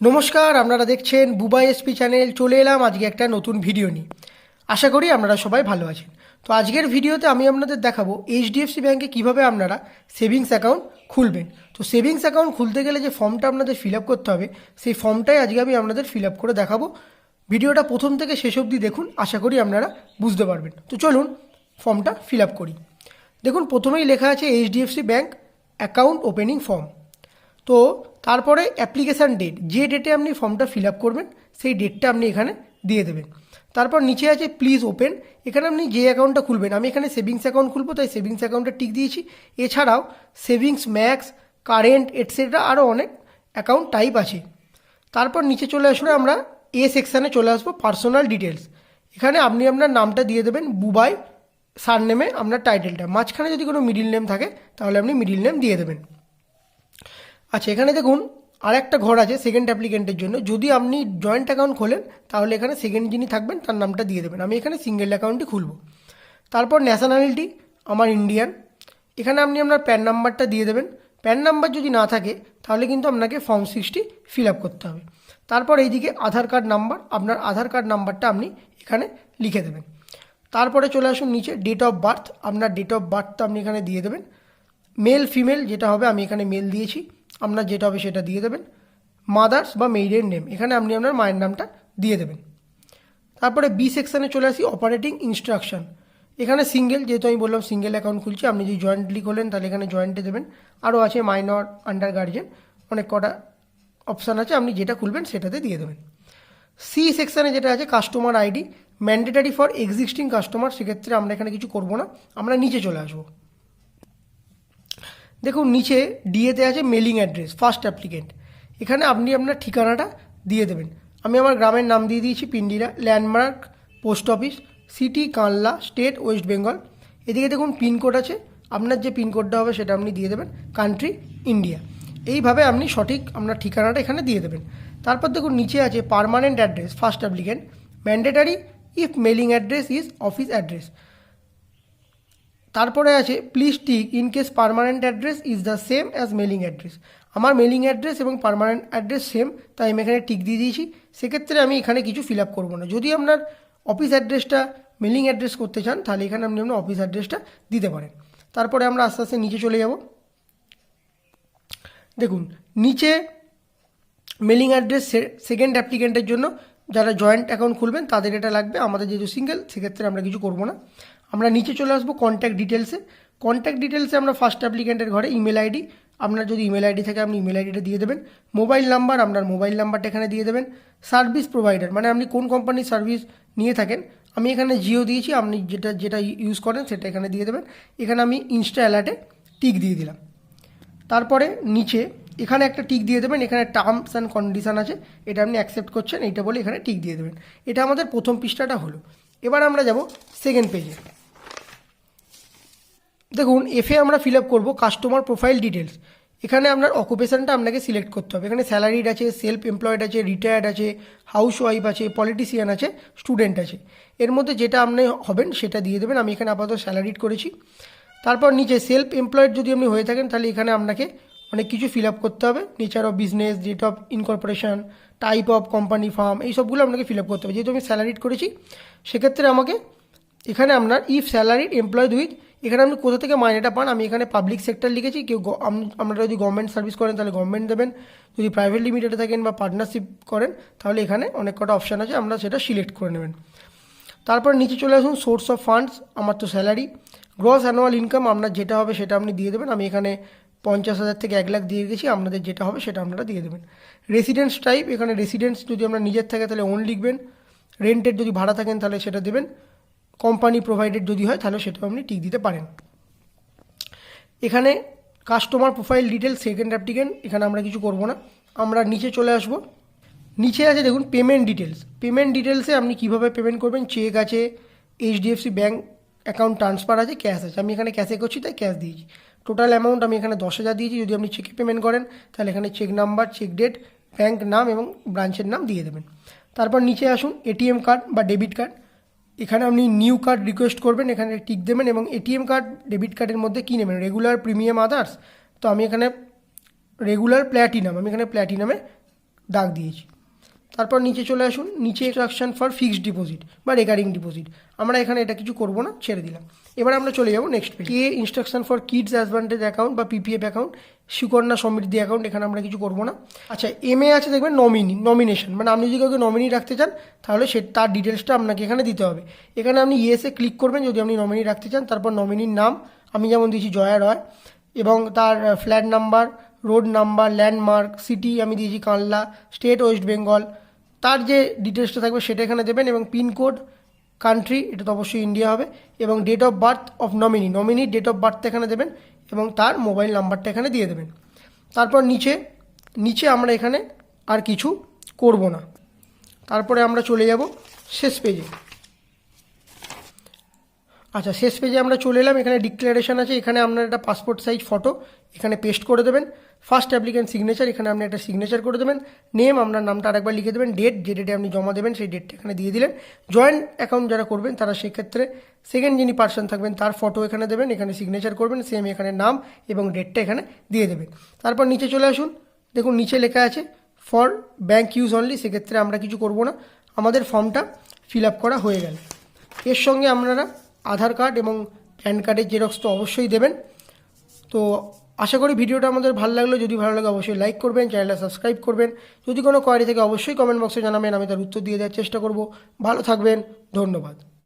নমস্কার, আপনারা দেখছেন বুবা এসপি চ্যানেল। চলে এলাম আজকে একটা নতুন ভিডিও নিয়ে। আশা করি আপনারা সবাই ভালো আছেন। তো আজকের ভিডিওতে আমি আপনাদের দেখাবো এইচডিএফসি ব্যাঙ্কে কিভাবে আপনারা সেভিংস অ্যাকাউন্ট খুলবেন। তো সেভিংস অ্যাকাউন্ট খুলতে গেলে যে ফর্মটা আপনাদের ফিল আপ করতে হবে, সেই ফর্মটাই আজকে আমি আপনাদের ফিল আপ করে দেখাবো। ভিডিওটা প্রথম থেকে শেষ অবধি দেখুন, আশা করি আপনারা বুঝতে পারবেন। তো চলুন ফর্মটা ফিল আপ করি। দেখুন, প্রথমেই লেখা আছে HDFC bank account opening form. তো তারপরে অ্যাপ্লিকেশান ডেট, যে ডেটে আপনি ফর্মটা ফিল আপ করবেন সেই ডেটটা আপনি এখানে দিয়ে দেবেন। তারপর নিচে আছে প্লিজ ওপেন। এখানে আপনি যে অ্যাকাউন্টটা খুলবেন, আমি এখানে সেভিংস অ্যাকাউন্ট খুলবো তাই সেভিংস অ্যাকাউন্টে টিক দিয়েছি। এছাড়াও সেভিংস ম্যাক্স, কারেন্ট এটসেট্রা আরও অনেক অ্যাকাউন্ট টাইপ আছে। তারপর নিচে চলে আসলে আমরা সেকশানে চলে আসবো পার্সোনাল ডিটেলস। এখানে আপনি আপনার নামটা দিয়ে দেবেন বুবাই, সারনেমে আপনার টাইটেলটা, মাঝখানে যদি কোনো মিডিল নেম থাকে তাহলে আপনি মিডিল নেম দিয়ে দেবেন। আচ্ছা, এখানে দেখুন আর একটা ঘর আছে সেকেন্ড অ্যাপ্লিকেন্টের জন্য। যদি আপনি জয়েন্ট অ্যাকাউন্ট খোলেন তাহলে এখানে সেকেন্ড যিনি থাকবেন তার নামটা দিয়ে দেবেন। আমি এখানে সিঙ্গেল অ্যাকাউন্টই খুলব। তারপর ন্যাশনালিটি আমার ইন্ডিয়ান। এখানে আপনি আপনার প্যান নাম্বারটা দিয়ে দেবেন। প্যান নাম্বার যদি না থাকে তাহলে কিন্তু আপনাকে ফর্ম 60 ফিল আপ করতে হবে। তারপর এইদিকে আধার কার্ড নাম্বার, আপনার আধার কার্ড নাম্বারটা আপনি এখানে লিখে দেবেন। তারপরে চলে আসুন নিচে ডেট অফ বার্থ, আপনার ডেট অফ বার্থটা আপনি এখানে দিয়ে দেবেন। মেল ফিমেল যেটা হবে, আমি এখানে মেল দিয়েছি, আপনার যেটা হবে সেটা দিয়ে দেবেন। মাদার্স বা মেইডের নেম, এখানে আপনি আপনার মায়ের নামটা দিয়ে দেবেন। তারপরে বি সেকশানে চলে আসি অপারেটিং ইনস্ট্রাকশন। এখানে সিঙ্গেল, যেহেতু আমি বললাম সিঙ্গেল অ্যাকাউন্ট খুলছি, আপনি যদি জয়েন্টলি খোলেন তাহলে এখানে জয়েন্টে দেবেন। আরও আছে মাইনর, আন্ডার গার্জিয়ান, অনেক কটা অপশান আছে, আপনি যেটা খুলবেন সেটাতে দিয়ে দেবেন। সি সেকশানে যেটা আছে customer ID, mandatory for existing customer, সেক্ষেত্রে আমরা এখানে কিছু করব না, আমরা নিচে চলে আসবো। দেখুন নিচে ডিএতে আছে মেলিং অ্যাড্রেস ফার্স্ট অ্যাপ্লিকেন্ট। এখানে আপনি আপনার ঠিকানাটা দিয়ে দেবেন। আমি আমার গ্রামের নাম দিয়ে দিয়েছি Pindira, landmark post office, city Kanla, state West Bengal. এদিকে দেখুন পিনকোড আছে, আপনার যে পিনকোডটা হবে সেটা আপনি দিয়ে দেবেন, কান্ট্রি ইন্ডিয়া। এইভাবে আপনি সঠিক আপনার ঠিকানাটা এখানে দিয়ে দেবেন। তারপর দেখুন নিচে আছে permanent address first applicant, mandatory if mailing address is office address. তারপরে আছে please tick in case permanent address is the same as mailing address. আমার মেলিং অ্যাড্রেস এবং পার্মানেন্ট অ্যাড্রেস সেম, তাই আমি এখানে টিক দিয়ে দিয়েছি। সেক্ষেত্রে আমি এখানে কিছু ফিল আপ করবো না। যদি আপনার অফিস অ্যাড্রেসটা মেলিং অ্যাড্রেস করতে চান তাহলে এখানে আপনি আপনার অফিস অ্যাড্রেসটা দিতে পারেন। তারপরে আমরা আস্তে আস্তে নিচে চলে যাব। দেখুন নিচে মেলিং অ্যাড্রেস সেকেন্ড অ্যাপ্লিকেন্টের জন্য, যারা জয়েন্ট অ্যাকাউন্ট খুলবেন তাদের এটা লাগবে, আমাদের যেহেতু সিঙ্গেল সেক্ষেত্রে আমরা কিছু করব না। আমরা নিচে চলে আসবো কন্ট্যাক্ট ডিটেলসে। কন্ট্যাক্ট ডিটেলসে আমরা ফার্স্ট অ্যাপ্লিকেন্টের ঘরে ইমেল আইডি, আপনার যদি ইমেল আইডি থাকে আপনি ইমেল আইডিটা দিয়ে দেবেন। মোবাইল নাম্বার, আপনার মোবাইল নাম্বারটা এখানে দিয়ে দেবেন। সার্ভিস প্রোভাইডার মানে আপনি কোন কোম্পানির সার্ভিস নিয়ে থাকেন, আমি এখানে জিও দিয়েছি, আপনি যেটা যেটা ইউজ করেন সেটা এখানে দিয়ে দেবেন। এখানে আমি ইনস্টা অ্যালার্টে টিক দিয়ে দিলাম। তারপরে নিচে এখানে একটা টিক দিয়ে দেবেন, এখানে টার্মস অ্যান্ড কন্ডিশান আছে, এটা আপনি অ্যাকসেপ্ট করছেন এইটা বলে এখানে টিক দিয়ে দেবেন। এটা আমাদের প্রথম পৃষ্ঠাটা হলো। এবার আমরা যাব সেকেন্ড পেজে। দেখুন এফে আমরা ফিল আপ করবো কাস্টমার প্রোফাইল ডিটেলস। এখানে আপনার অকুপেশানটা আপনাকে সিলেক্ট করতে হবে। এখানে স্যালারিড আছে, সেলফ এমপ্লয়েড আছে, রিটায়ার্ড আছে, হাউস ওয়াইফ আছে, পলিটিশিয়ান আছে, স্টুডেন্ট আছে। এর মধ্যে যেটা আপনি হবেন সেটা দিয়ে দেবেন। আমি এখানে আপাতত স্যালারিড করেছি। তারপর নিচে সেলফ এমপ্লয়েড যদি আপনি হয়ে থাকেন তাহলে এখানে আপনাকে অনেক কিছু ফিল আপ করতে হবে। Nature of business, date of incorporation, type of company, firm, এই সবগুলো আপনাকে ফিল আপ করতে হবে। যেহেতু আমি স্যালারিড করেছি সেক্ষেত্রে আমাকে এখানে আপনার ইফ স্যালারিড এমপ্লয়েড উইথ, এখানে আপনি কোথা থেকে মাইনেটা পান, আমি এখানে পাবলিক সেক্টর লিখেছি। কেউ আপনারা যদি গভর্নমেন্ট সার্ভিস করেন তাহলে গভর্নমেন্ট দেবেন, যদি প্রাইভেট লিমিটেডে থাকেন বা পার্টনারশিপ করেন তাহলে এখানে অনেক কটা অপশান আছে, আমরা সেটা সিলেক্ট করে নেবেন। তারপর নিচে চলে আসুন সোর্স অফ ফান্ডস, আমার তো স্যালারি। গ্রস অ্যানুয়াল ইনকাম আপনার যেটা হবে সেটা আপনি দিয়ে দেবেন। আমি এখানে 50,000 থেকে 1 লাখ দিয়ে গেছি, আপনাদের যেটা হবে সেটা আপনারা দিয়ে দেবেন। রেসিডেন্স টাইপ, এখানে রেসিডেন্স যদি আপনার নিজের থাকে তাহলে ওন লিখবেন, রেন্টের যদি ভাড়া থাকেন তাহলে সেটা দেবেন, কোম্পানি প্রোভাইডেড যদি হয় তাহলে সেটাও আপনি টিক দিতে পারেন। এখানে customer profile details second applicant, এখানে আমরা কিছু করব না, আমরা নিচে চলে আসব। নিচে আছে দেখুন পেমেন্ট ডিটেলস। পেমেন্ট ডিটেলসে আপনি কীভাবে পেমেন্ট করবেন, চেক আছে, এইচডিএফসি ব্যাঙ্ক অ্যাকাউন্ট ট্রান্সফার আছে, ক্যাশ আছে। আমি এখানে ক্যাশে করছি তাই ক্যাশ দিয়েছি। টোটাল অ্যামাউন্ট আমি এখানে 10,000 দিয়েছি। যদি আপনি চেকে পেমেন্ট করেন তাহলে এখানে cheque number, cheque date, bank নাম এবং ব্রাঞ্চের নাম দিয়ে দেবেন। তারপর নিচে আসুন এটিএম কার্ড বা ডেবিট কার্ড, এখানে আপনি নিউ কার্ড রিকোয়েস্ট করবেন, এখানে টিক দেবেন। এবং এটিএম কার্ড ডেবিট কার্ডের মধ্যে কী নেবেন, রেগুলার, প্রিমিয়াম, আদার্স। তো আমি এখানে রেগুলার, প্ল্যাটিনাম, আমি এখানে প্ল্যাটিনামে দাগ দিয়েছি। তারপর নিচে চলে আসুন, নিচে ইনস্ট্রাকশন ফর ফিক্সড ডিপোজিট বা রেকারিং ডিপোজিট, আমরা এখানে এটা কিছু করব না, ছেড়ে দিলাম। এবার আমরা চলে যাব নেক্সট পেজ। কে instruction for kids advantage account বা PPF account, Sukanya Samriddhi account, এখানে আমরা কিছু করব না। আচ্ছা, এমএ আছে দেখবেন নমিনেশন, মানে আপনি যদি কাউকে নমিনি রাখতে চান তাহলে তার ডিটেলসটা আপনাকে এখানে দিতে হবে। এখানে আপনি ইয়েসে ক্লিক করবেন যদি আপনি নমিনি রাখতে চান। তারপর নমিনির নাম আমি যেমন দিয়েছি জয়া রয়, এবং তার flat number, road number, landmark, city আমি দিয়েছি কানলা, স্টেট ওয়েস্ট বেঙ্গল, তার যে ডিটেলসটা থাকবে সেটা এখানে দেবেন, এবং পিনকোড, কান্ট্রি, এটা তো অবশ্যই ইন্ডিয়া হবে, এবং ডেট অফ বার্থ অফ নমিনির ডেট অফ বার্থ এখানে দেবেন, এবং তার মোবাইল নাম্বারটা এখানে দিয়ে দেবেন। তারপর নিচে আমরা এখানে আর কিছু করব না। তারপরে আমরা চলে যাব শেষ পেজে। আচ্ছা, শেষ পেজে আমরা চলে এলাম। এখানে ডিক্লারেশন আছে, এখানে আপনার একটা পাসপোর্ট সাইজ ফটো এখানে পেস্ট করে দেবেন। ফার্স্ট অ্যাপ্লিক্যান্ট সিগনেচার, এখানে আপনি একটা সিগনেচার করে দেবেন। নেম, আপনার নামটা আরেকবার লিখে দেবেন। ডেট, যে ডেটে আপনি জমা দেবেন সেই ডেটটা এখানে দিয়ে দিলেন। জয়েন্ট অ্যাকাউন্ট যারা করবেন তারা সেক্ষেত্রে সেকেন্ড যিনি পার্সন থাকবেন তার ফটো এখানে দেবেন, এখানে সিগনেচার করবেন, সেম এখানে নাম এবং ডেটটা এখানে দিয়ে দেবেন। তারপর নিচে চলে আসুন, দেখুন নিচে লেখা আছে ফর ব্যাঙ্ক ইউজ অনলি, সেক্ষেত্রে আমরা কিছু করব না, আমাদের ফর্মটা ফিল আপ করা হয়ে গেল। এর সঙ্গে আপনারা আধার কার্ড এবং প্যান কার্ডের জেরক্স তো অবশ্যই দেবেন। তো আশা করি ভিডিওটা আমাদের ভালো লাগলো, যদি ভালো লাগে অবশ্যই লাইক করবেন, চ্যানেলটা সাবস্ক্রাইব করবেন। যদি কোনো কোয়ারি থাকে অবশ্যই কমেন্ট বক্সে জানাবেন, আমি তার উত্তর দিয়ে দেওয়ার চেষ্টা করব। ভালো থাকবেন, ধন্যবাদ।